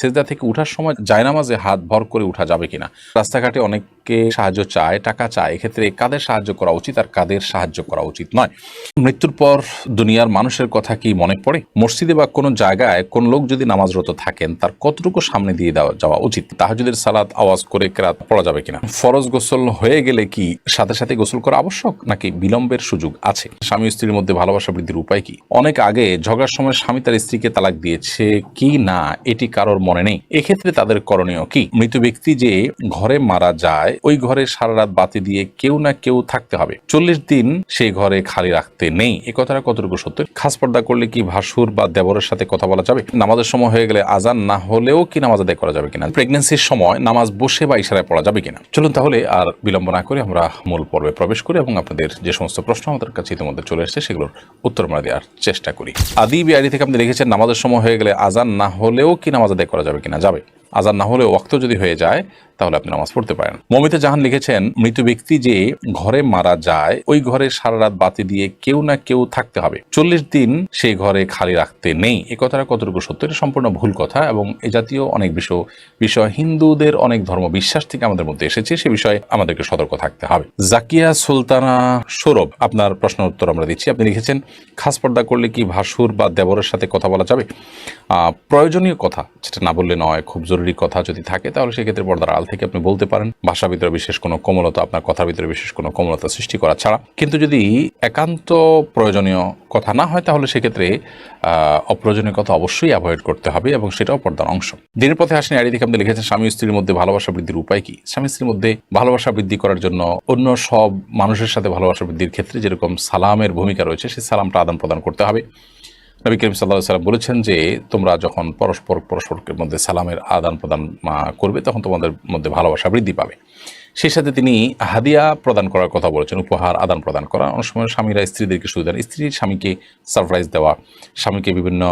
সেজদা থেকে উঠার সময় জায়নামাজে হাত ভর করে উঠা যাবে কিনা। রাস্তাঘাটে অনেকে সাহায্য চায়, টাকা চায়, এক্ষেত্রে কাদের সাহায্য করা উচিত আর কাদের সাহায্য করা উচিত নয়। মৃত্যুর পর দুনিয়ার মানুষের কথা কি মনে পড়ে? মসজিদে বা কোনো জায়গায় কোন লোক যদি নামাজরত থাকেন তার কতটুকু সামনে দিয়ে যাওয়া উচিত? তাহাজ্জুদের সালাত আওয়াজ করে কেরাত পড়া যাবে কিনা। ফরজ গোসল হয়ে গেলে কি সাথে সাথে গোসল করা আবশ্যক নাকি বিলম্বের সুযোগ আছে? স্বামী স্ত্রীর মধ্যে ভালোবাসা বৃদ্ধির উপায় কি? অনেক আগে ঝগড়ার সময় স্বামী তার স্ত্রীকে তালাক দিয়েছে কি না এটি কারোর মনে নেই, এক্ষেত্রে তাদের করণীয় কি? মৃত ব্যক্তি যে ঘরে মারা যায় ওই ঘরে সারা রাত বাতি দিয়ে কেউ না কেউ থাকতে হবে, 40 দিন সেই ঘরে খালি রাখতে নেই, এ কথাটা কতটুকু সত্য? খাস পর্দা করলে কি ভাসুর বা দেবরের সাথে কথা বলা যাবে? নামাজের সময় হয়ে গেলে আজান না হলেও কি নামাজ আদায় করা যাবে কিনা? প্রেগন্যান্সির সময় নামাজ বসে বা ইশারায় পড়া যাবে কিনা? চলুন তাহলে আর বিলম্ব না করে আমরা মূল পর্বে প্রবেশ করি এবং আপনাদের যে সমস্ত প্রশ্ন আমাদের কাছে ইতিমধ্যে চলে এসেছে সেগুলোর উত্তর আমরা দেওয়ার চেষ্টা করি। আদি বিআইডি থেকে আপনি লিখেছেন নামাজের সময় হয়ে গেলে আজান না হলেও কি নামাজ আদায় করা যাবে কিনা? যাবে। আজান না হলেও ওয়াক্ত যদি হয়ে যায় তাহলে আপনি নামাজ পড়তে পারেন। মমিতা জাহান লিখেছেন মৃত ব্যক্তি যে ঘরে মারা যায় ওই ঘরে সারা রাত বাতি দিয়ে কেউ না কেউ থাকতে হবে, 40 দিন সেই ঘরে খালি রাখতে নেই, এ কথাটা কতটুকু সত্য? এটা সম্পূর্ণ ভুল কথা এবং এ জাতীয় অনেক বিষয় হিন্দুদের অনেক ধর্ম বিশ্বাস থেকে আমাদের মধ্যে এসেছে, সে বিষয়ে আমাদেরকে সতর্ক থাকতে হবে। জাকিয়া সুলতানা সৌরভ আপনার প্রশ্নের উত্তর আমরা দিচ্ছি। আপনি লিখেছেন খাস পর্দা করলে কি ভাসুর বা দেবরের সাথে কথা বলা যাবে? প্রয়োজনীয় কথা যেটা না বললে নয়, খুব জরুরি কথা যদি থাকে তাহলে সেক্ষেত্রে পর্দার আড়াল থেকে আপনি বলতে পারেন, ভাষার ভিতরে বিশেষ কোনো কোমলতা, আপনার কথার ভিতরে বিশেষ কোনো কোমলতা সৃষ্টি করা ছাড়া। কিন্তু যদি একান্ত প্রয়োজনীয় কথা না হয় তাহলে সেক্ষেত্রে অপ্রয়োজনীয় কথা অবশ্যই অ্যাভয়েড করতে হবে এবং সেটাও পর্দার অংশ। দিনের পথে আসেন আইডি থেকে আপনি লিখেছেন স্বামী স্ত্রীর মধ্যে ভালোবাসা বৃদ্ধির উপায় কি? স্বামী স্ত্রীর মধ্যে ভালোবাসা বৃদ্ধি করার জন্য অন্য সব মানুষের সাথে ভালোবাসা বৃদ্ধির ক্ষেত্রে যেরকম সালামের ভূমিকা রয়েছে সেই সালামটা আদান প্রদান করতে হবে। নবী করিম সাল্লাল্লাহু আলাইহি ওয়াসাল্লাম বলেছেন যে তোমরা যখন পরস্পরের মধ্যে সালামের আদান প্রদান করবে তখন তোমাদের মধ্যে ভালোবাসা বৃদ্ধি পাবে। সেই সাথে তিনি হাদিয়া প্রদান করার কথা বলেছেন, উপহার আদান প্রদান করা। অনেক সময় স্বামীরা স্ত্রীদেরকে সুযোগ দেন, স্ত্রী স্বামীকে সারপ্রাইজ দেওয়া, স্বামীকে বিভিন্ন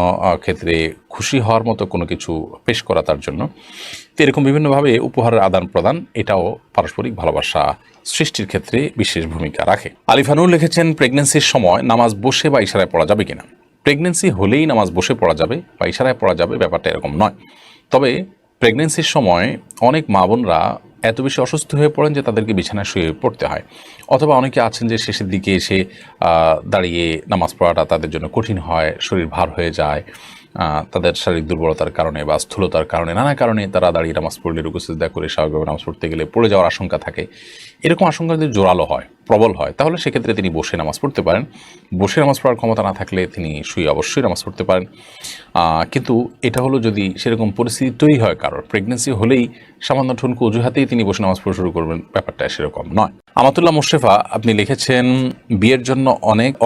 ক্ষেত্রে খুশি হওয়ার মতো কোনো কিছু পেশ করা তার জন্য। তো এরকম বিভিন্নভাবে উপহারের আদান প্রদান এটাও পারস্পরিক ভালোবাসা সৃষ্টির ক্ষেত্রে বিশেষ ভূমিকা রাখে। আলিফানুর লিখেছেন প্রেগন্যান্সির সময় নামাজ বসে বা ইশারায় পড়া যাবে কিনা? প্রেগন্যান্সি হলেই নামাজ বসে পড়া যাবে বা ইশারায় পড়া যাবে ব্যাপারটা এরকম নয়। তবে প্রেগন্যান্সির সময় অনেক মা বোনরা এত বেশি অসুস্থ হয়ে পড়েন যে তাদেরকে বিছানায় শুয়ে পড়তে হয়, অথবা অনেকে আছেন যে শেষের দিকে এসে দাঁড়িয়ে নামাজ পড়াটা তাদের জন্য কঠিন হয়, শরীর ভার হয়ে যায়, তাদের শারীরিক দুর্বলতার কারণে বা স্থূলতার কারণে নানা কারণে তারা দাঁড়িয়ে নামাজ পড়লে রুকু সিজদা করে স্বাভাবিকভাবে নামাজ পড়তে গেলে পড়ে যাওয়ার আশঙ্কা থাকে। এরকম আশঙ্কা যদি জোরালো হয়, প্রবল হয়, তাহলে সেক্ষেত্রে তিনি বসে নামাজ পড়তে পারেন। বসে নামাজ পড়ার ক্ষমতা না থাকলে তিনি শুয়ে অবশ্যই নামাজ পড়তে পারেন। কিন্তু এটা হলো যদি সেরকম পরিস্থিতি তৈরি হয় কারোর, প্রেগনেন্সি হলেই সামান্য ঠুনকো অজুহাতেই তিনি বসে নামাজ পড়া শুরু করবেন, ব্যাপারটা সেরকম নয়। আমাতুল্লাহ মোশরেফা আপনি লিখেছেন বিয়ের জন্য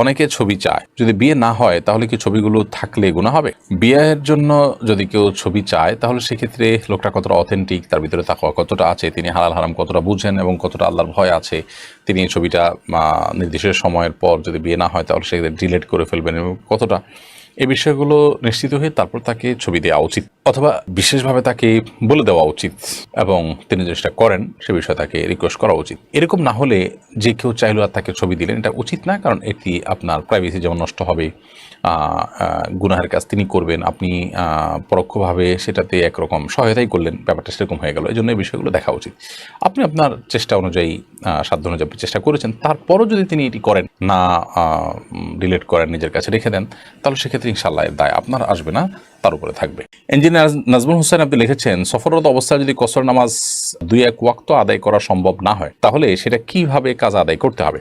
অনেকে ছবি চায়, যদি বিয়ে না হয় তাহলে কি ছবিগুলো থাকলে গুনাহ হবে? বিয়ের জন্য যদি কেউ ছবি চায় তাহলে সেক্ষেত্রে লোকটা কতটা অথেন্টিক, তার ভিতরে তাকওয়া কতটা আছে, তিনি হালাল হারাম কতটা বুঝেন এবং কতটা আল্লাহর ভয় আছে, তিনি এই ছবিটা নির্দিষ্ট সময়ের পর যদি বিয়ে না হয় তাহলে সেক্ষেত্রে ডিলিট করে ফেলবেন এবং কতটা, এই বিষয়গুলো নিশ্চিত হয়ে তারপর তাকে ছবি দেওয়া উচিত অথবা বিশেষভাবে তাকে বলে দেওয়া উচিত এবং তিনি যেটা করেন সে বিষয়ে তাকে রিকোয়েস্ট করা উচিত। এরকম না হলে যে কেউ চাইলো আর তাকে ছবি দিলেন, এটা উচিত না, কারণ এটি আপনার প্রাইভেসি যেমন নষ্ট হবে, গুনাহের কাজ তিনি করবেন, আপনি পরোক্ষভাবে সেটাতে একরকম সহায়তাই করলেন, ব্যাপারটা সেরকম হয়ে গেল। এই জন্য এই বিষয়গুলো দেখা উচিত। আপনি আপনার চেষ্টা অনুযায়ী সাধ্য অনুযায়ী চেষ্টা করেছেন, তারপরও যদি তিনি এটি করেন না, ডিলিট করেন, নিজের কাছে রেখে দেন, তাহলে সেক্ষেত্রে ইনশাআল্লাহ এর দায় আপনার আসবে না, তার উপরে থাকবে। ইঞ্জিনিয়ার নাজমুল হোসেন আপনি লিখেছেন সফররত অবস্থায় যদি কসর নামাজ 2-1 ওয়াক্ত আদায় করা সম্ভব না হয় তাহলে সেটা কিভাবে কাজা আদায় করতে হবে?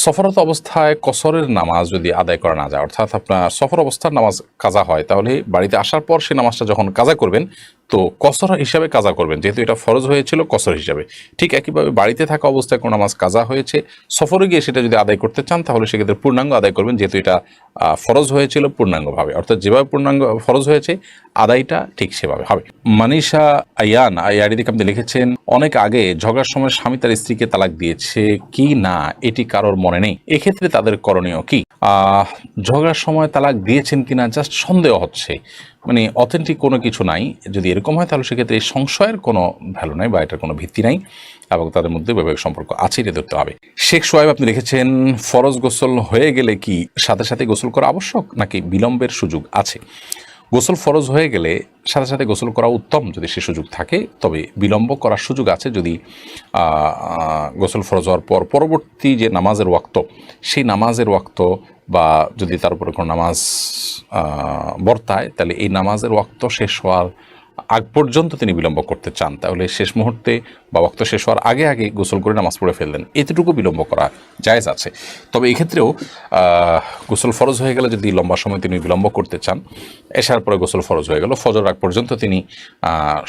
সফররত অবস্থায় কসরের নামাজ যদি আদায় করা না যায়, অর্থাৎ আপনার সফর অবস্থার নামাজ কাজা হয়, তাহলে বাড়িতে আসার পর সে নামাজটা যখন কাজা করবেন তো কসর হিসাবে কাজা করবেন, যেহেতু এটা ফরজ হয়েছিল কসর হিসাবে। ঠিক একইভাবে বাড়িতে থাকা অবস্থায় কোনো নামাজ কাজা হয়েছে, সফরে গিয়ে সেটা যদি আদায় করতে চান তাহলে সেক্ষেত্রে পূর্ণাঙ্গ আদায় করবেন, যেহেতু এটা ফরজ হয়েছিল পূর্ণাঙ্গভাবে, অর্থাৎ যেভাবে পূর্ণাঙ্গ ফরজ হয়েছে আদায়টা ঠিক সেভাবে হবে। মানিষা আয়ান আইডি থেকে আপনি লিখেছেন অনেক আগে ঝগড়ার সময় স্বামী তার স্ত্রীকে তালাক দিয়েছে কি না এটি কারোর মনে নেই, এক্ষেত্রে তাদের করণীয় কি? ঝগড়ার সময় তালাক দিয়েছেন কিনা জাস্ট সন্দেহ হচ্ছে, মানে অথেন্টিক কোনো কিছু নাই। যদি এরকম হয় তাহলে সেক্ষেত্রে এই সংশয়ের কোনো ভ্যালু নাই বা এটার কোনো ভিত্তি নাই এবং তাদের মধ্যে বৈবাহিক সম্পর্ক আছে, এটা ধরতে হবে। শেখ সোহাইব আপনি লিখেছেন ফরজ গোসল হয়ে গেলে কি সাথে সাথে গোসল করা আবশ্যক নাকি বিলম্বের সুযোগ আছে? গোসল ফরজ হয়ে গেলে সাথে সাথে গোসল করা উত্তম যদি সে সুযোগ থাকে, তবে বিলম্ব করার সুযোগ আছে যদি গোসল ফরজ হওয়ার পর পরবর্তী যে নামাজের ওয়াক্ত, সেই নামাজের ওয়াক্ত বা যদি তার উপরে কোনো নামাজ বর্তায়, তাহলে এই নামাজের ওয়াক্ত শেষ হওয়ার আগ পর্যন্ত তিনি বিলম্ব করতে চান, তাহলে শেষ মুহূর্তে বা ওয়াক্ত শেষ হওয়ার আগে আগে গোসল করে নামাজ পড়ে ফেললেন, এতটুকু বিলম্ব করা জায়েজ আছে। তবে এক্ষেত্রেও গোসল ফরজ হয়ে গেলে যদি লম্বা সময় তিনি বিলম্ব করতে চান, এশার পরে গোসল ফরজ হয়ে গেল, ফজর আগ পর্যন্ত তিনি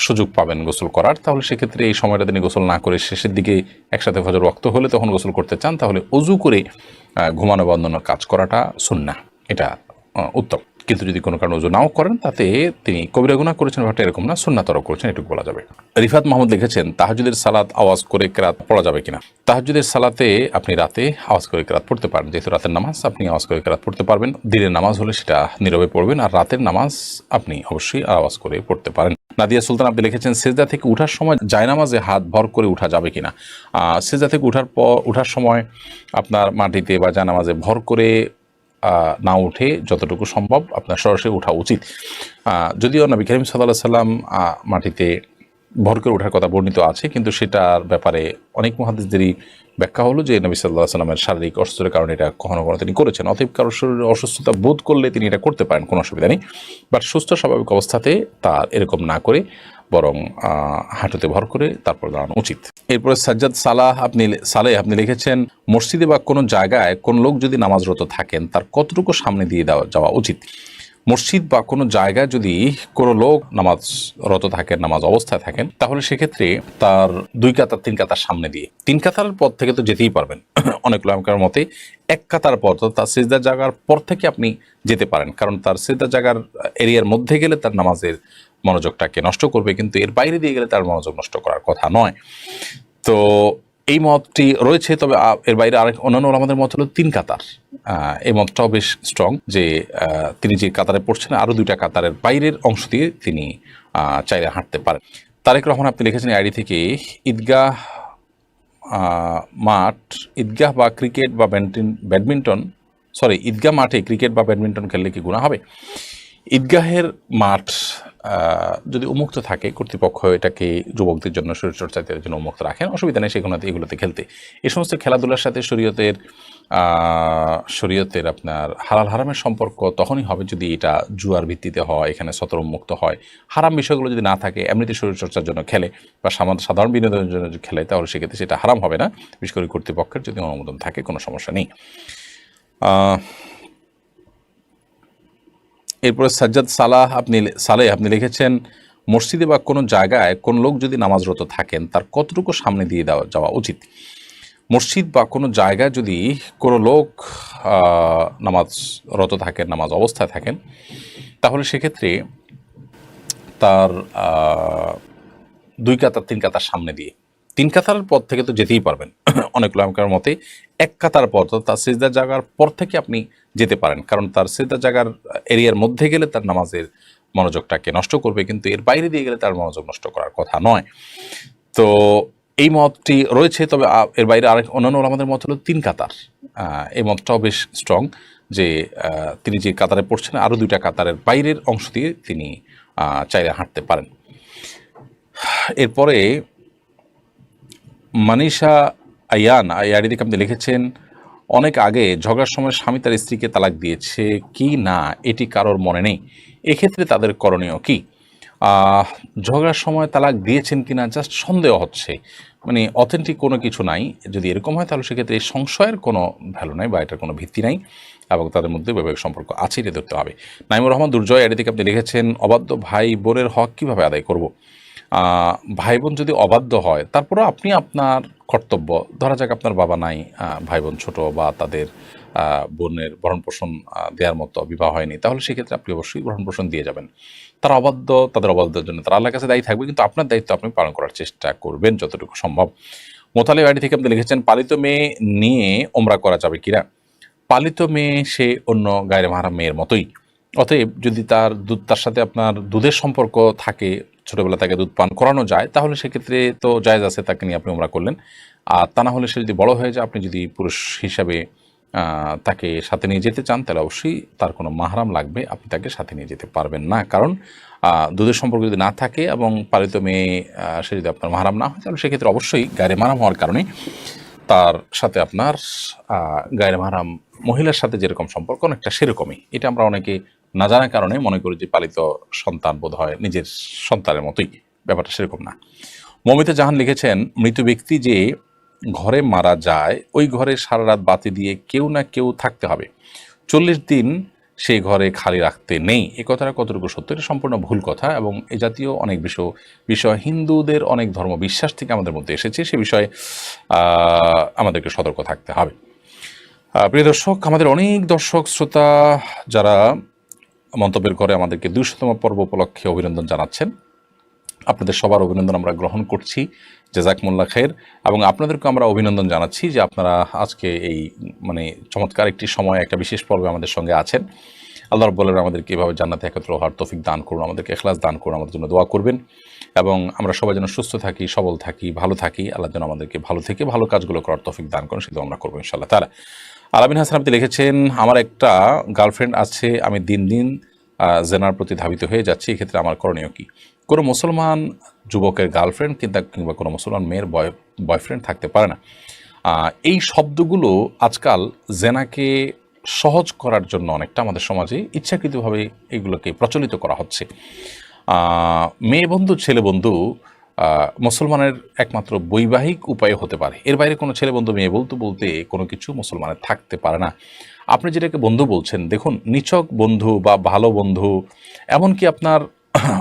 সুযোগ পাবেন গোসল করার, তাহলে সেক্ষেত্রে এই সময়টা তিনি গোসল না করে শেষের দিকে একসাথে ফজর ওয়াক্ত হলে তখন গোসল করতে চান, তাহলে অজু করে ঘুমানো বা অন্যান্য কাজ করাটা সুন্নাহ, এটা উত্তম। কিন্তু যদি কোনো কারণে ওযু নাও করেন, তাতে তিনি কবিরা গুনাহ করেছেন ব্যাপারটা এরকম না, সুন্নাতর করেছেন, এটুকু বলা যাবে। রিফাত মাহমুদ লিখেছেন, তাহাজ্জুদের সালাত আওয়াজ করে কেরাত পড়া যাবে কিনা? তাহাজ্জুদের সালাতে আপনি রাতে আওয়াজ করে কেরাত পড়তে পারেন, যেহেতু রাতের নামাজ আপনি আওয়াজ করে কেরাত পড়তে পারবেন। দিনের নামাজ হলে সেটা নীরবে পড়বেন, আর রাতের নামাজ আপনি অবশ্যই আওয়াজ করে পড়তে পারেন। নাদিয়া সুলতান আপনি লিখেছেন, সেজদা থেকে উঠার সময় জায়নামাজে হাত ভর করে উঠা যাবে কিনা? সেজদা থেকে উঠার সময় আপনার মাটিতে বা জায়নামাজে ভর করে না উঠে যতটুকু সম্ভব আপনার সরাসরি ওঠা উচিত। যদিও নবী করিম সাল্লাল্লাহু আলাইহি সাল্লাম মাটিতে ভর করে ওঠার কথা বর্ণিত আছে, কিন্তু সেটার ব্যাপারে অনেক মুহাদ্দিসদেরই ব্যাখ্যা হলো যে নবী সাল্লাল্লাহু আলাইহি সাল্লামের শারীরিক অসুস্থতার কারণে এটা কখনো কখনো তিনি করেছেন, অতএব কারোর শরীরে অসুস্থতা বোধ করলে তিনি এটা করতে পারেন, কোনো অসুবিধা নেই। বাট সুস্থ স্বাভাবিক অবস্থাতে তার এরকম না করে বরং হাঁটুতে ভর করে তারপর দাঁড়ানো উচিত। এরপরে সাজ্জাদ সালেহ আপনি লিখেছেন, মসজিদে বা কোনো জায়গায় কোন লোক যদি নামাজরত থাকেন, তার কতটুকু সামনে দিয়ে যাওয়া উচিত? মসজিদ বা কোনো জায়গায় যদি কোনো লোক নামাজরত থাকেন, নামাজ অবস্থায় থাকেন, তাহলে সেক্ষেত্রে তার 2 কাতার 3 কাতার সামনে দিয়ে, 3 কাতারের পর থেকে তো যেতেই পারবেন, অনেক উলামার মতে 1 কাতার পর, তার সিজদার জায়গার পর থেকে আপনি যেতে পারেন, কারণ তার সিজদার জায়গার এরিয়ার মধ্যে গেলে তার নামাজের মনোযোগটাকে নষ্ট করবে, কিন্তু এর বাইরে দিয়ে গেলে তার মনোযোগ নষ্ট করার কথা নয়। তো এই মতটি রয়েছে, তবে এর বাইরে আরেক অন্যান্য ওলামাদের মত হলো 3 কাতার। এই মতটাও বেশ স্ট্রং যে তিনি যে কাতারে পড়ছেন আরও 2টা কাতারের বাইরের অংশ দিয়ে তিনি চাইলে হাঁটতে পারেন। তারেক রহমান আপনি লিখেছেন আইডি থেকে, ঈদগাহ বা ক্রিকেট বা ঈদগাহ মাঠে ক্রিকেট বা ব্যাডমিন্টন খেললে কি গুনাহ হবে? ঈদগাহের মাঠ যদি উন্মুক্ত থাকে, কর্তৃপক্ষ এটাকে যুবকদের জন্য শরীরচর্চার জন্য উন্মুক্ত রাখেন, অসুবিধা নেই এগুলোতে খেলতে। এই সমস্ত খেলাধুলার সাথে শরীয়তের আপনার হালাল হারামের সম্পর্ক তখনই হবে যদি এটা জুয়ার ভিত্তিতে হয়, এখানে সতর উন্মুক্ত হয়, হারাম বিষয়গুলো যদি না থাকে, এমনিতে শরীরচর্চার জন্য খেলে বা সাধারণ বিনোদনের জন্য খেলে, তাহলে সেক্ষেত্রে সেটা হারাম হবে না, বিশেষ করে কর্তৃপক্ষের যদি অনুমোদন থাকে, কোনো সমস্যা নেই। এরপরে সাজ্জাদ সালেহ আপনি লিখেছেন, মসজিদে বা কোনো জায়গায় কোন লোক যদি নামাজরত থাকেন, তার কতটুকু সামনে দিয়ে যাওয়া উচিত? মসজিদ বা কোনো জায়গায় যদি কোনো লোক নামাজরত থাকেন, নামাজ অবস্থায় থাকেন, তাহলে সেক্ষেত্রে তার 2 কাতার 3 কাতার সামনে দিয়ে, 3 কাতারের পর থেকে তো যেতেই পারবেন, অনেক উলামার মতে 1 কাতার পর, তার সিজদার জায়গার পর থেকে আপনি যেতে পারেন, কারণ তার সিজদার জায়গার এরিয়ার মধ্যে গেলে তার নামাজের মনোযোগটাকে নষ্ট করবে, কিন্তু এর বাইরে দিয়ে গেলে তার মনোযোগ নষ্ট করার কথা নয়। তো এই মতটি রয়েছে, তবে এর বাইরে আরেক অন্যান্য ওলামাদের মত হলো 3 কাতার। এই মতটাও বেশ স্ট্রং যে তিনি যে কাতারে পড়ছেন আরও 2টা কাতারের বাইরের অংশ দিয়ে তিনি চাইলে হাঁটতে পারেন। এরপরে মানিষা আয়ান আইডি থেকে আপনি লিখেছেন, অনেক আগে ঝগড়ার সময় স্বামী তার স্ত্রীকে তালাক দিয়েছে কি না এটি কারোর মনে নেই, এক্ষেত্রে তাদের করণীয় কি? ঝগড়ার সময় তালাক দিয়েছেন কিনা জাস্ট সন্দেহ হচ্ছে, মানে অথেন্টিক কোনো কিছু নাই। যদি এরকম হয় তাহলে সেক্ষেত্রে এই সংশয়ের কোনো ভ্যালু নাই বা এটার কোনো ভিত্তি নাই, এবং তাদের মধ্যে বৈবাহিক সম্পর্ক আছে, এটা ধরতে হবে। নাইমুর রহমান দুর্জয় আইডি থেকে আপনি লিখেছেন, অবাধ্য ভাই বোনের হক কীভাবে আদায় করব? ভাই বোন যদি অবাধ্য হয়, তারপরেও আপনি আপনার কর্তব্য, ধরা যাক আপনার বাবা নাই, ভাই বোন ছোটো বা তাদের বোনের ভরণ পোষণ দেওয়ার মতো বিবাহ হয়নি, তাহলে সেক্ষেত্রে আপনি অবশ্যই ভরণ পোষণ দিয়ে যাবেন। তারা অবাধ্য, তাদের অবাধ্যের জন্য তারা আল্লাহর কাছে দায়ী থাকবে, কিন্তু আপনার দায়িত্ব আপনি পালন করার চেষ্টা করবেন যতটুকু সম্ভব। মোতালেব আইডি থেকে আপনি লিখেছেন, পালিত মেয়ে নিয়ে ওমরা করা যাবে কিনা? পালিত মেয়ে সে অন্য গায়রে মাহরাম মেয়ের মতোই, অতএব যদি তার সাথে আপনার দুধের সম্পর্ক থাকে, ছোটোবেলা তাকে দুধ পান করানো যায়, তাহলে সেক্ষেত্রে তো জায়েজ আছে, তাকে নিয়ে আপনি ওমরা করলেন। আর তা না হলে সে যদি বড় হয়ে যায়, আপনি যদি পুরুষ হিসাবে তাকে সাথে নিয়ে যেতে চান তাহলে অবশ্যই তার কোনো মাহরাম লাগবে, আপনি তাকে সাথে নিয়ে যেতে পারবেন না। কারণ দুধের সম্পর্ক যদি না থাকে এবং পালিত মেয়ে সে যদি আপনার মাহরাম না হয় তাহলে সেক্ষেত্রে অবশ্যই গায়রে মাহরাম হওয়ার কারণে তার সাথে আপনার গায়রে মাহরাম মহিলার সাথে যেরকম সম্পর্ক অনেকটা সেরকমই। এটা আমরা অনেকে না জানার কারণে মনে করি যে পালিত সন্তান বোধ হয় নিজের সন্তানের মতোই, ব্যাপারটা সেরকম না। মমিতা জাহান লিখেছেন, মৃত ব্যক্তি যে ঘরে মারা যায় ওই ঘরে সারা রাত বাতি দিয়ে কেউ না কেউ থাকতে হবে, 40 দিন সেই ঘরে খালি রাখতে নেই। এ কথাটা কতটুকু সত্য? এটা সম্পূর্ণ ভুল কথা এবং এ জাতীয় অনেক বিষয় হিন্দুদের অনেক ধর্ম বিশ্বাস থেকে আমাদের মধ্যে এসেছে, সে বিষয়ে আমাদেরকে সতর্ক থাকতে হবে। প্রিয় দর্শক, আমাদের অনেক দর্শক শ্রোতা যারা মন্তব্যের করে আমাদেরকে 200তম পর্ব উপলক্ষে অভিনন্দন জানাচ্ছেন, আপনাদের সবার অভিনন্দন আমরা গ্রহণ করছি, জাযাকুমুল্লাহ খাইর। এবং আপনাদেরকে আমরা অভিনন্দন জানাচ্ছি যে আপনারা আজকে এই চমৎকার একটি সময় একটা বিশেষ পর্বে আমাদের সঙ্গে আছেন। আল্লাহ রাব্বুল আলামিন আমাদেরকে এভাবে জান্নাতে একত্র হওয়ার তৌফিক দান করুন, আমাদেরকে ইখলাস দান করুন, আমাদের জন্য দোয়া করবেন এবং আমরা সবাই যেন সুস্থ থাকি, সবল থাকি, ভালো থাকি। আল্লাহ যেন আমাদেরকে ভালো থেকে ভালো কাজগুলো করার তৌফিক দান করুন, সেটা আমরা করবো ইনশাআল্লাহ তাআলা। আলামিন হাসান আপনি লিখেছেন, আমার একটা গার্লফ্রেন্ড আছে, আমি দিন দিন জেনার প্রতি ধাবিত হয়ে যাচ্ছি, এক্ষেত্রে আমার করণীয় কি? কোনো মুসলমান যুবকের গার্লফ্রেন্ড কিংবা কোনো মুসলমান মেয়ের বয়ফ্রেন্ড থাকতে পারে না। এই শব্দগুলো আজকাল জেনাকে সহজ করার জন্য অনেকটা আমাদের সমাজে ইচ্ছাকৃতভাবে এগুলোকে প্রচলিত করা হচ্ছে। মেয়ে বন্ধু ছেলে বন্ধু মুসলমানের একমাত্র বৈবাহিক উপায় হতে পারে, এর বাইরে কোনো ছেলে বন্ধু মেয়ে বলতে কোনো কিছু মুসলমানের থাকতে পারে না। আপনি যেটাকে বন্ধু বলছেন, দেখুন নিছক বন্ধু বা ভালো বন্ধু, এমনকি আপনার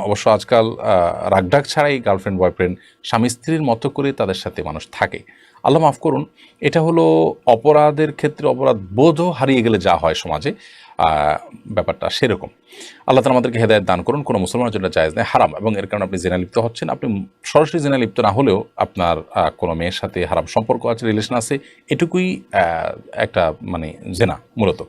অবশ্য আজকাল রাগঢাক ছাড়াই গার্লফ্রেন্ড বয়ফ্রেন্ড স্বামী স্ত্রীর মতো করে তাদের সাথে মানুষ থাকে। আল্লাহ মাফ করুন, এটা হলো অপরাধের ক্ষেত্রে অপরাধ বোধও হারিয়ে গেলে যা হয় সমাজে, ব্যাপারটা সেরকম। আল্লাহ তাআলা আমাদেরকে হেদায়েত দান করুন। কোনো মুসলমানের জন্য জায়েজ নেই, হারাম, এবং এর কারণে আপনি জিনা লিপ্ত হচ্ছেন। আপনি সরাসরি জিনা লিপ্ত না হলেও আপনার কোনো মেয়ের সাথে হারাম সম্পর্ক আছে, রিলেশন আছে, এটুকুই একটা জিনা মূলত।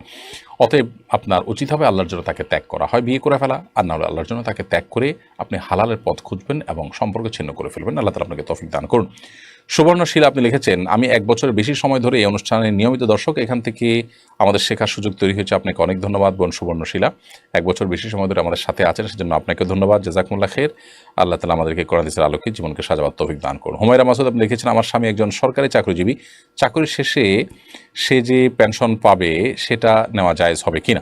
অতএব আপনার উচিত হবে আল্লাহর জন্য তাকে ত্যাগ করা, হয় বিয়ে করে ফেলা, আর না হলে আল্লাহর জন্য তাকে ত্যাগ করে আপনি হালালের পথ খুঁজবেন এবং সম্পর্ক ছিন্ন করে ফেলবেন। আল্লাহ তাআলা আপনাকে তৌফিক দান করুন। সুবর্ণশীলা আপনি লিখেছেন, আমি 1 বছরের বেশি সময় ধরে এই অনুষ্ঠানের নিয়মিত দর্শক, এখান থেকে আমাদের শেখার সুযোগ তৈরি হয়েছে। আপনাকে অনেক ধন্যবাদ বোন সুবর্ণশীলা, 1 বছর বেশি সময় ধরে আমাদের সাথে আছেন, সেজন্য আপনাকে ধন্যবাদ। জাযাকুমুল্লাহ খাইর। আল্লাহ তাআলা আমাদেরকে কোরআন হাদিসের আলোকে জীবনকে সাজাবার তৌফিক দান করুন। হুমায়রা মাসুদ আপনি লিখেছেন, আমার স্বামী একজন সরকারি চাকরিজীবী, চাকরির শেষে সে যে পেনশন পাবে সেটা নেওয়া জায়েজ হবে কিনা?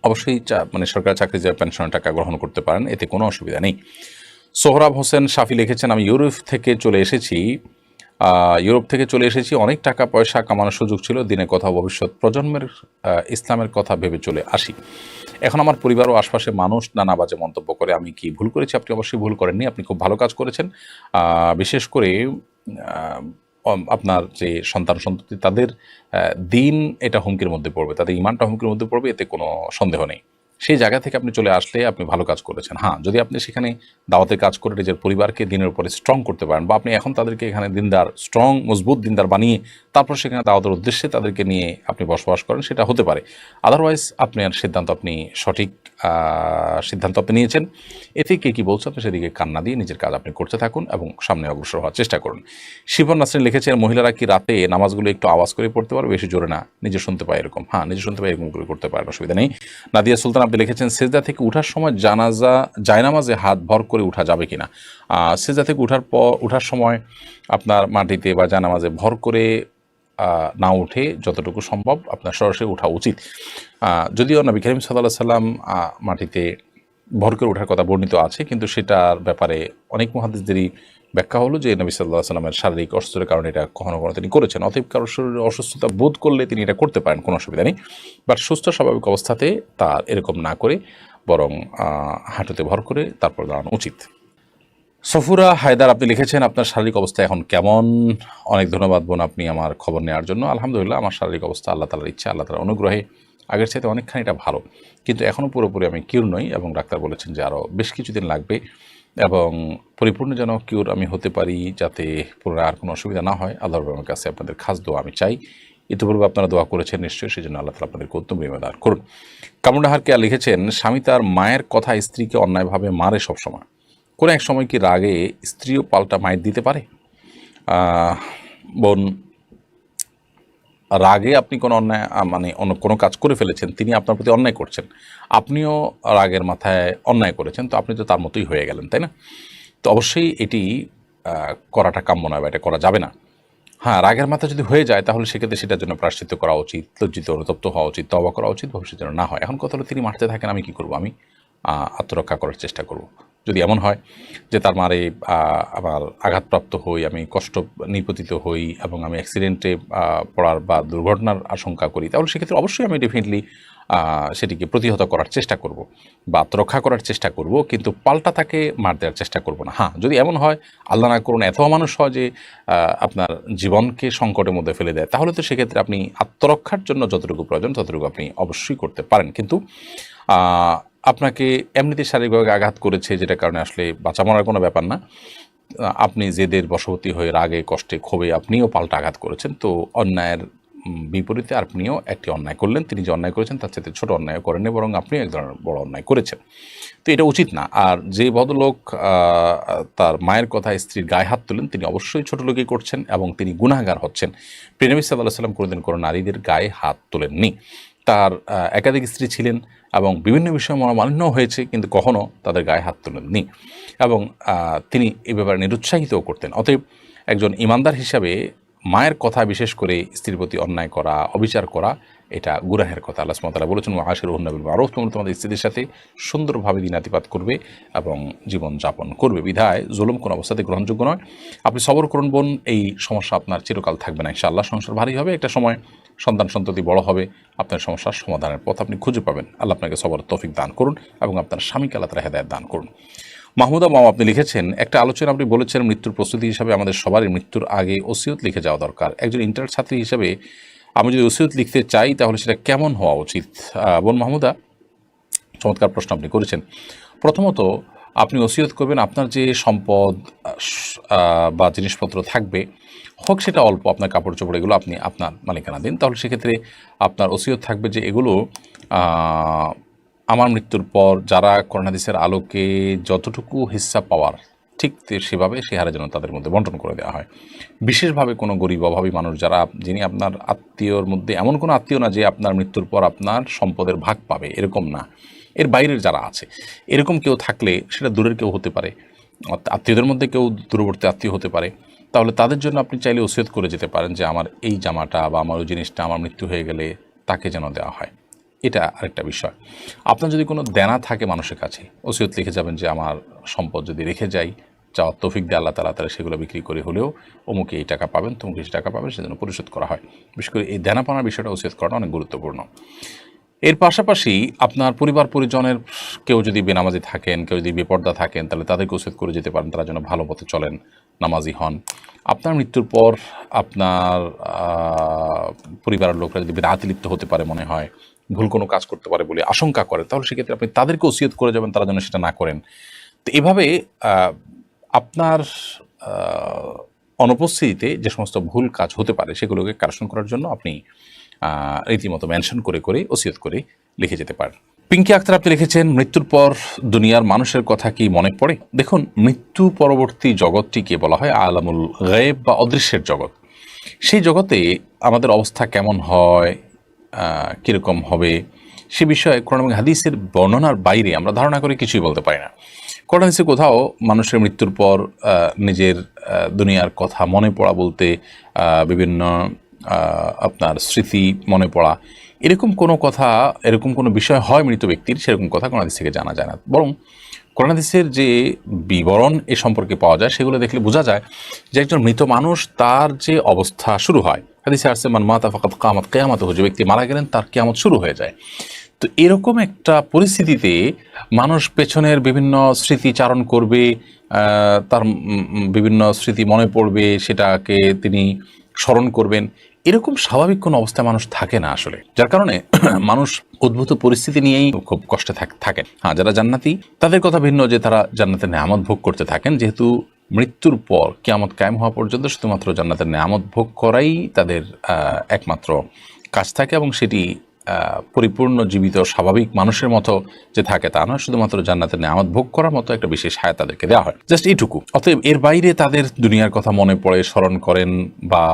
অবশ্যই সরকারি চাকরি যে পেনশনের টাকা গ্রহণ করতে পারেন, এতে কোনো অসুবিধা নেই। সোহরাব হোসেন শাফি লিখেছেন, আমি ইউরোপ থেকে চলে এসেছি, অনেক টাকা পয়সা কামানোর সুযোগ ছিল, দিনে কথা ভবিষ্যৎ প্রজন্মের ইসলামের কথা ভেবে চলে আসি। এখন আমার পরিবার ও আশপাশে মানুষ নানা বাজে মন্তব্য করে, আমি কি ভুল করেছি? আপনি অবশ্যই ভুল করেননি, আপনি খুব ভালো কাজ করেছেন। বিশেষ করে আপনার যে সন্ততি তাদের দিন এটা হুমকির মধ্যে পড়বে, তাদের ইমানটা হুমকির মধ্যে পড়বে, এতে কোনো সন্দেহ নেই। সেই জায়গা থেকে আপনি চলে আসলে আপনি ভালো কাজ করেছেন। হ্যাঁ, যদি আপনি সেখানে দাওয়াতের কাজ করে নিজের পরিবারকে দিনের উপরে স্ট্রং করতে পারেন, বা আপনি এখন তাদেরকে এখানে দিনদার স্ট্রং মজবুত দিনদার বানিয়ে তারপর সেখানে দাওয়াতের উদ্দেশ্যে তাদেরকে নিয়ে আপনি বসবাস করেন, সেটা হতে পারে। আদারওয়াইজ আপনার সঠিক সিদ্ধান্ত আপনি নিয়েছেন। এতে কে কী বলছে আপনি সেদিকে কান্না দিয়ে নিজের কাজ আপনি করতে থাকুন এবং সামনে অগ্রসর হওয়ার চেষ্টা করুন। শিবন নাসরিন লিখেছেন, মহিলারা কি রাতে নামাজগুলো একটু আওয়াজ করে পড়তে পারবে, বেশি জোরে না, নিজে শুনতে পায় এরকম? হ্যাঁ, নিজে শুনতে পায় এরকম করে করতে পারেন, অসুবিধা নেই। নাদিয়া সুলতান আপনি লিখেছেন, সেজদা থেকে উঠার সময় জায়নামাজে হাত ভর করে উঠা যাবে কিনা? সেজদা থেকে উঠার সময় আপনার মাটিতে বা জায়নামাজে ভর করে না উঠে যতটুকু সম্ভব আপনার সরাসরি ওঠা উচিত। যদিও নবী করিম সাল্লাল্লাহু আলাইহি ওয়াসাল্লাম মাটিতে ভর করে ওঠার কথা বর্ণিত আছে, কিন্তু সেটার ব্যাপারে অনেক মুহাদ্দিসদেরই ব্যাখ্যা হলো যে নবী সাল্লাল্লাহু আলাইহি ওয়াসাল্লামের শারীরিক অসুস্থতার কারণে এটা কখনো তিনি করেছেন। অতএব কারোর শরীরে অসুস্থতা বোধ করলে তিনি এটা করতে পারেন, কোনো অসুবিধা নেই। বাট সুস্থ স্বাভাবিক অবস্থাতে তার এরকম না করে বরং হাঁটুতে ভর করে তারপর দাঁড়ানো উচিত। সফুরা হায়দার আপনি লিখেছেন, আপনার শারীরিক অবস্থা এখন কেমন? অনেক ধন্যবাদ বোন আপনি আমার খবর নেওয়ার জন্য। আলহামদুলিল্লাহ, আমার শারীরিক অবস্থা আল্লাহ তাআলার ইচ্ছা, আল্লাহ তাআলার অনুগ্রহে আগের চাইতে অনেকখানি এটা ভালো, কিন্তু এখনও পুরোপুরি আমি কিউর নই এবং ডাক্তার বলেছেন যে আরও বেশ কিছুদিন লাগবে এবং পরিপূর্ণ যেন কিউর আমি হতে পারি, যাতে পুনরায় আর কোনো অসুবিধা না হয়। আল্লাহর রহমের কাছে আপনাদের খাস দোয়া আমি চাই। ইতিপূর্বে আপনারা দোয়া করেছেন নিশ্চয়ই, সেই জন্য আল্লাহ তাআলা আপনাদেরকে উত্তম বিনিময় করুন। কামরুন্নাহার কেয়া লিখেছেন, স্বামী তার মায়ের কথা স্ত্রীকে অন্যায়ভাবে মারে সবসময়, কোনো এক সময় কি রাগে স্ত্রীও পাল্টা মাইর দিতে পারে? বোন, রাগে আপনি কোনো অন্যায় মানে অন্য কোনো কাজ করে ফেলেছেন, তিনি আপনার প্রতি অন্যায় করছেন, আপনিও রাগের মাথায় অন্যায় করেছেন, তো আপনি তো তার মতোই হয়ে গেলেন, তাই না? তো অবশ্যই এটি করাটা কাম্য নয় বা এটা করা যাবে না। হ্যাঁ, রাগের মাথা যদি হয়ে যায় তাহলে সেক্ষেত্রে সেটার জন্য প্রায়শ্চিত্ত করা উচিত, লজ্জিত অনুতপ্ত হওয়া উচিত, তওবা করা উচিত, ভবিষ্যতে যেন না হয়। এখন কথা হলো তিনি মারতে থাকেন, আমি কী করব? আমি আত্মরক্ষা করার চেষ্টা করব। যদি এমন হয় যে তার মারে আমার আঘাতপ্রাপ্ত হই, আমি কষ্ট নিপতিত হই এবং আমি অ্যাক্সিডেন্টে পড়ার বা দুর্ঘটনার আশঙ্কা করি, তাহলে সেক্ষেত্রে অবশ্যই আমি ডেফিনেটলি সেটিকে প্রতিহত করার চেষ্টা করব বা আত্মরক্ষা করার চেষ্টা করব, কিন্তু পাল্টা তাকে মার দেওয়ার চেষ্টা করব না। হ্যাঁ, যদি এমন হয়, আল্লাহ না করুন এত মানুষ হয় যে আপনার জীবনকে সংকটের মধ্যে ফেলে দেয়, তাহলে তো সেক্ষেত্রে আপনি আত্মরক্ষার জন্য যতটুকু প্রয়োজন ততটুকু আপনি অবশ্যই করতে পারেন। কিন্তু আপনাকে এমনিতে শারীরিকভাবে আঘাত করেছে, যেটার কারণে আসলে বাঁচা মরার কোনো ব্যাপার না, আপনি জেদের বশবর্তী হয়ে রাগে কষ্টে ক্ষোভে আপনিও পাল্টা আঘাত করেছেন, তো অন্যায়ের বিপরীতে আপনিও একটি অন্যায় করলেন। তিনি যে অন্যায় করেছেন তার চাইতে ছোট অন্যায় করেননি, বরং আপনিও এক ধরনের বড় অন্যায় করেছেন। তো এটা উচিত না। আর যে ভদ্রলোক তার মায়ের কথায় স্ত্রীর গায়ে হাত তুলেন, তিনি অবশ্যই ছোট লোকই করছেন এবং তিনি গুনাহগার হচ্ছেন। প্রিয় নবী সাল্লাল্লাহু আলাইহি ওয়াসাল্লাম কোনোদিন কোনো নারীদের গায়ে হাত তোলেননি। তার একাধিক স্ত্রী ছিলেন এবং বিভিন্ন বিষয়ে মনোমালিন্য হয়েছে, কিন্তু কখনও তাদের গায়ে হাত তোলেননি এবং তিনি এ ব্যাপারে নিরুৎসাহিতও করতেন। অতএব একজন ইমানদার হিসাবে মায়ের কথা, বিশেষ করে স্ত্রীর প্রতি অন্যায় করা, অবিচার করা, এটা গুনাহের কথা। আল্লাহ সুবহানাহু ওয়া তাআলা বলেছেন, ওয়াশিরুহুন্না বিল মারুফ, তোমরা তোমাদের স্ত্রীদের সাথে সুন্দরভাবে দিনাতিপাত করবে এবং জীবন যাপন করবে। বিধায় জুলুম কোনো অবস্থাতে গ্রহণযোগ্য নয়। আপনি সবর করুন বোন, এই সমস্যা আপনার চিরকাল থাকবে না ইনশাআল্লাহ। সংসার ভারী হবে, একটা সময় সন্তান সন্ততি বড় হবে, আপনার সমস্যার সমাধানের পথ আপনি খুঁজে পাবেন। আল্লাহ আপনাকে সবর তৌফিক দান করুন এবং আপনার স্বামীকে আল্লাহ তাআলা হেদায়েত দান করুন। মাহমুদা মামা আপনি লিখেছেন, একটা আলোচনা আপনি বলেছেন মৃত্যুর প্রস্তুতি হিসাবে আমাদের সবারই মৃত্যুর আগে ওসিয়ত লিখে যাওয়া দরকার। একজন ইন্টার ছাত্রী হিসেবে আমি যদি ওসিয়ত লিখতে চাই তাহলে সেটা কেমন হওয়া উচিত? বোন মাহমুদা, চমৎকার প্রশ্ন আপনি করেছেন। প্রথমত, আপনি ওসিয়ত করবেন আপনার যে সম্পদ বা জিনিসপত্র থাকবে, হোক সেটা অল্প, আপনার কাপড় চোপড়, এগুলো আপনি আপনার মালিকানা দিন। তাহলে সেক্ষেত্রে আপনার ওসিয়ত থাকবে যে এগুলো আমার মৃত্যুর পর যারা কোরআন হাদিসের আলোকে যতটুকু হিস্সা পাওয়ার, ঠিক সেভাবে সে হারে যেন তাদের মধ্যে বন্টন করে দেওয়া হয়। বিশেষভাবে কোনো গরিব অভাবী মানুষ যারা, যিনি আপনার আত্মীয়র মধ্যে এমন কোনো আত্মীয় না যে আপনার মৃত্যুর পর আপনার সম্পদের ভাগ পাবে, এরকম না, এর বাইরের যারা আছে, এরকম কেউ থাকলে, সেটা দূরের কেউ হতে পারে, আত্মীয়দের মধ্যে কেউ দূরবর্তী আত্মীয় হতে পারে, তাহলে তাদের জন্য আপনি চাইলে ওসিয়ত করে যেতে পারেন যে আমার এই জামাটা বা আমার ওই জিনিসটা আমার মৃত্যু হয়ে গেলে তাকে যেন দেওয়া হয়। এটা আরেকটা বিষয়। আপনার যদি কোনো দেনা থাকে মানুষের কাছে, ওসিয়ত লিখে যাবেন যে আমার সম্পদ যদি রেখে যাই, চাওয়ার তৌফিক দিয়ে আল্লাহ তাআলা তারা সেগুলো বিক্রি করে হলেও অমুকে এই টাকা পাবেন, তমুকে এই টাকা পাবেন, সেজন্য পরিশোধ করা হয়। বিশেষ করে এই দেনা পাওনার বিষয়টা ওসিয়ত করাটা অনেক গুরুত্বপূর্ণ। এর পাশাপাশি আপনার পরিবার পরিজনের কেউ যদি বেনামাজি থাকেন, কেউ যদি বেপর্দা থাকেন, তাহলে তাদেরকে ওসিয়ত করে যেতে পারেন তারা যেন ভালো পথে চলেন, নামাজি হন। আপনার মৃত্যুর পর আপনার পরিবারের লোকরা যদি বিদআতে লিপ্ত হতে পারে মনে হয়, ভুল কোনো কাজ করতে পারে বলে আশঙ্কা করে, তাহলে সেক্ষেত্রে আপনি তাদেরকে ওসিয়ত করে যাবেন তারা যেন সেটা না করেন। তো এভাবে আপনার অনুপস্থিতিতে যে সমস্ত ভুল কাজ হতে পারে সেগুলোকে কারেকশন করার জন্য আপনি রীতিমতো মেনশন করে করে ওসিয়ত করে লিখে যেতে পারেন। পিঙ্কি আক্তার আপনি লিখেছেন, মৃত্যুর পর দুনিয়ার মানুষের কথা কি মনে পড়ে? দেখুন, মৃত্যু পরবর্তী জগৎটিকে বলা হয় আলামুল গায়েব বা অদৃশ্যের জগৎ। সেই জগতে আমাদের অবস্থা কেমন হয়, কীরকম হবে, সে বিষয়ে কোরআন এবং হাদিসের বর্ণনার বাইরে আমরা ধারণা করে কিছুই বলতে পারি না। কোরআন হাদিসে কোথাও মানুষের মৃত্যুর পর নিজের দুনিয়ার কথা মনে পড়া বলতে বিভিন্ন আপনার স্মৃতি মনে পড়া, এরকম কোনো কথা, এরকম কোনো বিষয় হয় মৃত ব্যক্তির, সেরকম কথা কোরআন হাদিস থেকে জানা যায় না। বরং কোরআন হাদিসের যে বিবরণ এ সম্পর্কে পাওয়া যায় সেগুলো দেখলে বোঝা যায় যে একজন মৃত মানুষ, তার যে অবস্থা শুরু হয়, হাদিসে আসছে মান মাতা ফাকাত কিয়ামাত, কিয়ামত, যে ব্যক্তি মারা গেলেন তার কিয়ামত শুরু হয়ে যায়। তো এরকম একটা পরিস্থিতিতে মানুষ পেছনের বিভিন্ন স্মৃতি চারণ করবে, তার বিভিন্ন স্মৃতি মনে পড়বে, সেটাকে তিনি স্মরণ করবেন। এরকম স্বাভাবিক কোনো অবস্থায় মানুষ থাকে না আসলে, যার কারণে মানুষ উদ্ভূত পরিস্থিতি নিয়েই খুব কষ্টে থাকেন। হ্যাঁ, যারা জান্নাতি তাদের কথা ভিন্ন, যে তারা জান্নাতের নেয়ামত ভোগ করতে থাকেন, যেহেতু মৃত্যুর পর কিয়ামত কায়েম হওয়া পর্যন্ত শুধুমাত্র জান্নাতের নেয়ামত ভোগ করাই তাদের একমাত্র কাজ থাকে, এবং সেটি পরিপূর্ণ জীবিত স্বাভাবিক মানুষের মতো যে থাকে তা নয়, শুধুমাত্র জান্নাতের নেয়ামত ভোগ করার মতো একটা বিশেষ হায়াত তাদেরকে দেওয়া হয়, জাস্ট এইটুকু। অতএব এর বাইরে তাদের দুনিয়ার কথা মনে পড়ে, স্মরণ করেন বা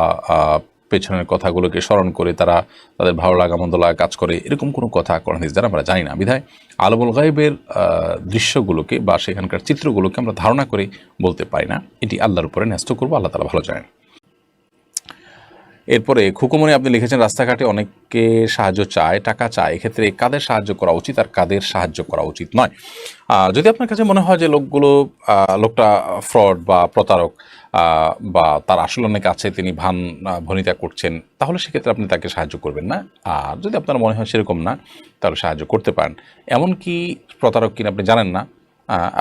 পেছনের কথাগুলোকে স্মরণ করে তারা তাদের ভালো লাগা মন্দ লাগা কাজ করে, এরকম কোনো কথা কোরআন হাদিস দ্বারা আমরা জানি না। বিধায় আলমুল গায়বের দৃশ্যগুলোকে বা সেখানকার চিত্রগুলোকে আমরা ধারণা করে বলতে পারি না, এটি আল্লাহর উপরে ন্যস্ত করবো, আল্লাহ তাআলা ভালো জানেন। এরপরে খুকুমনি আপনি লিখেছেন, রাস্তাঘাটে অনেকে সাহায্য চায়, টাকা চায়, এক্ষেত্রে কাদের সাহায্য করা উচিত আর কাদের সাহায্য করা উচিত নয়। যদি আপনার কাছে মনে হয় যে লোকটা ফ্রড বা প্রতারক বা তার আসলে অনেক আছে, তিনি ভনিতা করছেন, তাহলে সেক্ষেত্রে আপনি তাকে সাহায্য করবেন না। আর যদি আপনার মনে হয় সেরকম না, তাহলে সাহায্য করতে পারেন। এমনকি প্রতারক কিনা আপনি জানেন না,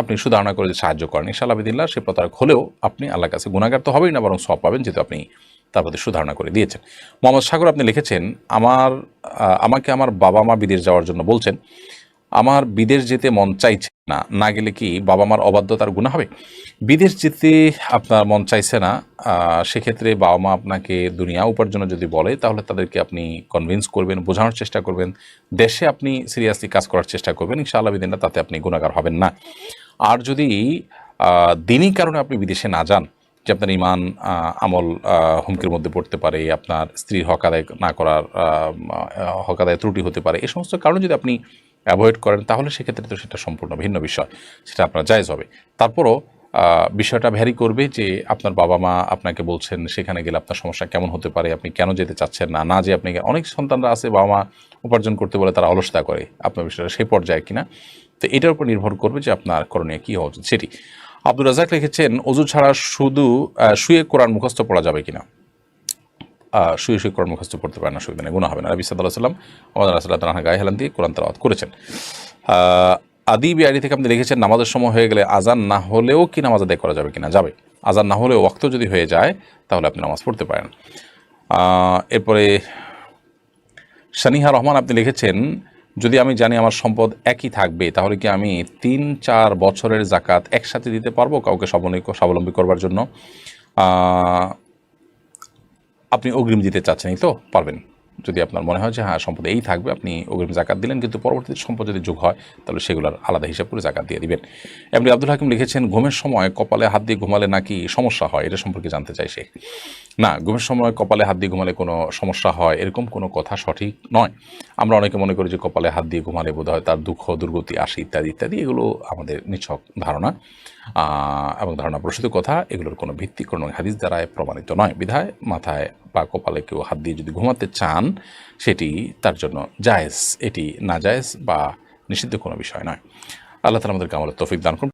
আপনি সুধারণা করে যে সাহায্য করেন, ইনশাআল্লাহ বিদিল্লাহ সে প্রতারক হলেও আপনি আল্লাহর কাছে গুনাহগার তো হবেই না, বরং সওয়াব পাবেন, যেহেতু আপনি তার প্রতি সুধারণা করে দিয়েছেন। মোহাম্মদ সাগর আপনি লিখেছেন, আমাকে আমার বাবা মা বিদেশ যাওয়ার জন্য বলছেন, আমার বিদেশ যেতে মন চাইছে না, না গেলে কি বাবা মার অবাধ্যতার গুনাহ হবে? বিদেশ যেতে আপনার মন চাইছে না, সেক্ষেত্রে বাবা মা আপনাকে দুনিয়া উপার্জনের যদি বলে, তাহলে তাদেরকে আপনি কনভিন্স করবেন, বোঝানোর চেষ্টা করবেন, দেশে আপনি সিরিয়াসলি কাজ করার চেষ্টা করবেন, ইনশাআল্লাহ বিদিনা তাতে আপনি গুনাহগার হবেন না। আর যদি দিনই কারণে আপনি বিদেশে না যান, যে আপনার ইমান আমল হুমকির মধ্যে পড়তে পারে, আপনার স্ত্রীর হক আদায় না করার হক আদায় ত্রুটি হতে পারে, এই সমস্ত কারণে যদি আপনি অ্যাভয়েড করেন, তাহলে সেক্ষেত্রে তো সেটা সম্পূর্ণ ভিন্ন বিষয়, সেটা আপনার জায়েজ হবে। তারপরও বিষয়টা ভ্যারি করবে যে আপনার বাবা মা আপনাকে বলছেন, সেখানে গেলে আপনার সমস্যা কেমন হতে পারে, আপনি কেন যেতে চাচ্ছেন না, না যে আপনি, অনেক সন্তানরা আছে বাবা মা উপার্জন করতে বলে তারা অলসতা করে, আপনার বিষয়টা সেই পর্যায়ে কিনা, তো এটার উপর নির্ভর করবে যে আপনার করণীয় কী হওয়া উচিত সেটি। আব্দুর রাজাক লিখেছেন, অজু ছাড়া শুধু শুয়ে কোরআন মুখস্থ পড়া যাবে কিনা? শুয়ে শুয়ে কোরআন মুখস্থ পড়তে পারে না, অসুবিধা নেই, গুনাহ হবে না। নবী সাল্লাল্লাহু আলাইহি ওয়াসাল্লাম আমাদের রাসূলুল্লাহ গায়ে হেলান দিয়ে কোরআন তেলাওয়াত করেছেন। আদি বিআইডি থেকে আপনি লিখেছেন, নামাজের সময় হয়ে গেলে আজান না হলেও কি নামাজ আদায় করা যাবে কিনা? যাবে। আজান না হলেও ওয়াক্ত যদি হয়ে যায় তাহলে আপনি নামাজ পড়তে পারেন। এরপরে শানিহা রহমান আপনি লিখেছেন, যদি আমি জানি আমার সম্পদ একই থাকবে, তাহলে কি আমি 3-4 বছরের জাকাত একসাথে দিতে পারবো কাউকে স্বাবলম্বী করবার জন্য? আপনি অগ্রিম দিতে চাচ্ছেনই তো, পারবেন। যদি আপনার মনে হয় যে হ্যাঁ সম্পদ এই থাকবে, আপনি অগ্রিম জাকাত দিলেন, কিন্তু পরবর্তীতে সম্পদ যদি যোগ হয় তাহলে সেগুলোর আলাদা হিসাব করে জাকাত দিয়ে দিবেন। এমনি আব্দুল হাকিম লিখেছেন, ঘুমের সময় কপালে হাত দিয়ে ঘুমালে নাকি সমস্যা হয়, এটা সম্পর্কে জানতে চাই সে। না, ঘুমের সময় কপালে হাত দিয়ে ঘুমালে কোনো সমস্যা হয় এরকম কোনো কথা সঠিক নয়। আমরা অনেকে মনে করি যে কপালে হাত দিয়ে ঘুমালে বোধ হয় তার দুঃখ দুর্গতি আসে ইত্যাদি ইত্যাদি, এগুলো আমাদের নিছক ধারণা এবং ধারণা প্রসূত কথা, এগুলোর কোনো ভিত্তি কোনো হাদিস দ্বারা প্রমাণিত নয়। বিধায় মাথায় বা কপালে কেউ হাত দিয়ে যদি ঘুমাতে চান, সেটি তার জন্য জায়েজ, এটি না জায়েজ বা নিষিদ্ধ কোনো বিষয় নয়। আল্লাহ তাআলা আমাদেরকে আমলের তৌফিক দান করুন।